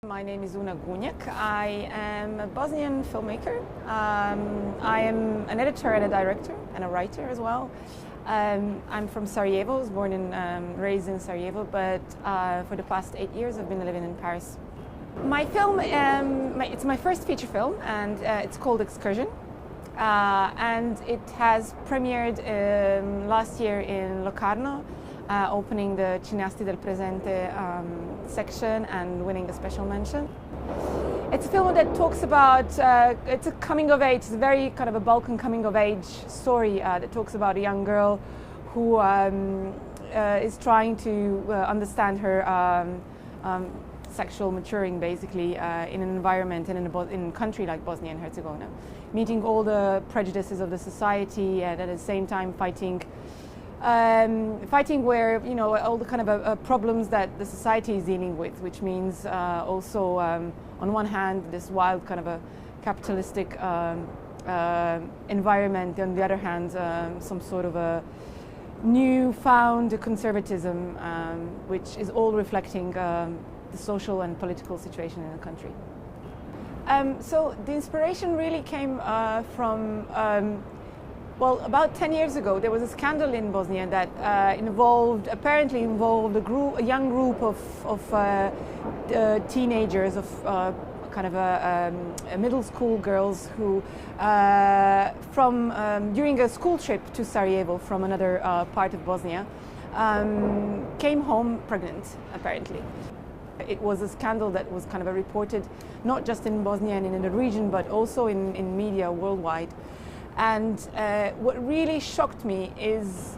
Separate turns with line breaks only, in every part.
My name is Una Gunjak. I am a Bosnian filmmaker. I am an editor and a director and a writer as well. I'm from Sarajevo. I was born and raised in Sarajevo, but for the past 8 years I've been living in Paris. My film, it's my first feature film, and it's called Excursion. And it has premiered last year in Locarno, opening the Cineasti del Presente section and winning a special mention. It's a film that talks about, it's a coming of age, it's a very kind of a Balkan coming of age story that talks about a young girl who is trying to understand her sexual maturing, basically, in an environment and in a country like Bosnia-Herzegovina, meeting all the prejudices of the society and at the same time fighting where, you know, all the kind of problems that the society is dealing with, which means also on one hand this wild kind of a capitalistic environment, on the other hand some sort of a newfound conservatism, which is all reflecting the social and political situation in the country. So the inspiration really came from well, about 10 years ago, there was a scandal in Bosnia that apparently involved a young group of teenagers, of kind of middle school girls who, during a school trip to Sarajevo from another part of Bosnia, came home pregnant, apparently. It was a scandal that was kind of reported not just in Bosnia and in the region, but also in media worldwide. And what really shocked me is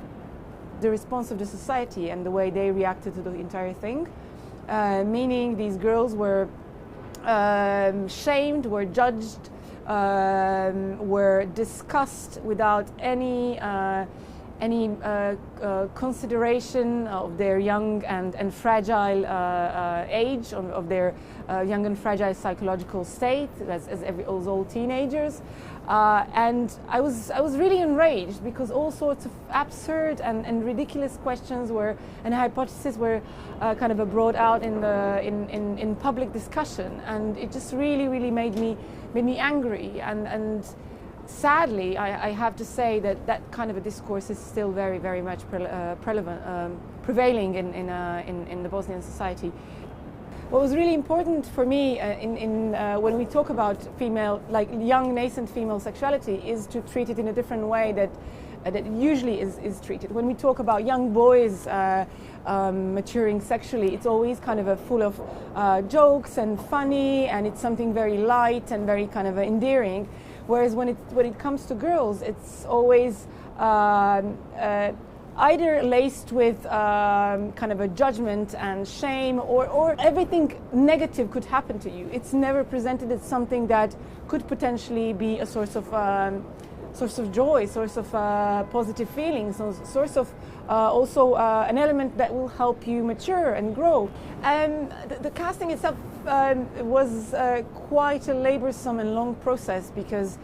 the response of the society and the way they reacted to the entire thing. Meaning these girls were shamed, were judged, were discussed without any consideration of their young and fragile age, of their young and fragile psychological state, as all teenagers. And I was really enraged because all sorts of absurd and ridiculous questions and hypotheses were kind of brought out in public discussion, and it just really made me angry. And sadly, I have to say that kind of a discourse is still very much prevailing in the Bosnian society. What was really important for me when we talk about young nascent female sexuality is to treat it in a different way that usually is treated. When we talk about young boys maturing sexually, it's always kind of full of jokes and funny, and it's something very light and very kind of endearing. Whereas when it comes to girls, it's always either laced with kind of a judgment and shame, or everything negative could happen to you. It's never presented as something that could potentially be a source of joy, source of positive feelings, source of also an element that will help you mature and grow. The casting itself was quite a laborsome and long process, because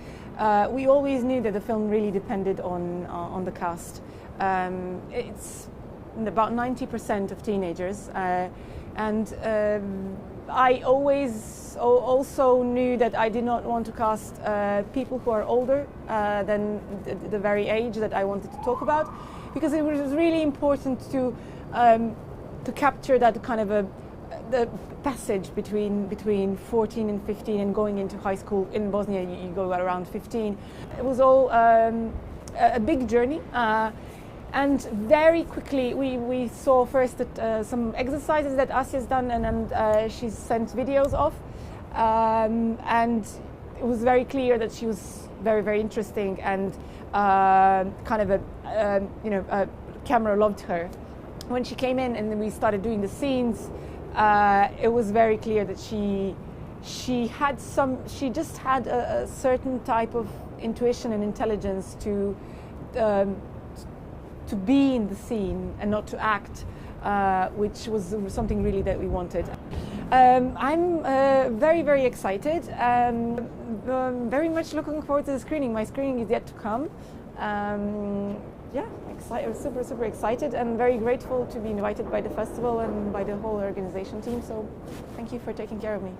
we always knew that the film really depended on the cast. It's about 90% of teenagers, and I always also knew that I did not want to cast people who are older than the very age that I wanted to talk about, because it was really important to capture that kind of the passage between 14 and 15 and going into high school. In Bosnia, you go around 15. It was all a big journey. And very quickly we saw first that some exercises that Asya's done, and she's sent videos of, and it was very clear that she was very interesting, and kind of a camera loved her. When she came in and we started doing the scenes, it was very clear that she just had a certain type of intuition and intelligence to be in the scene and not to act, which was something really that we wanted. I'm very excited. Very much looking forward to the screening. My screening is yet to come. Yeah, super excited and very grateful to be invited by the festival and by the whole organization team. So thank you for taking care of me.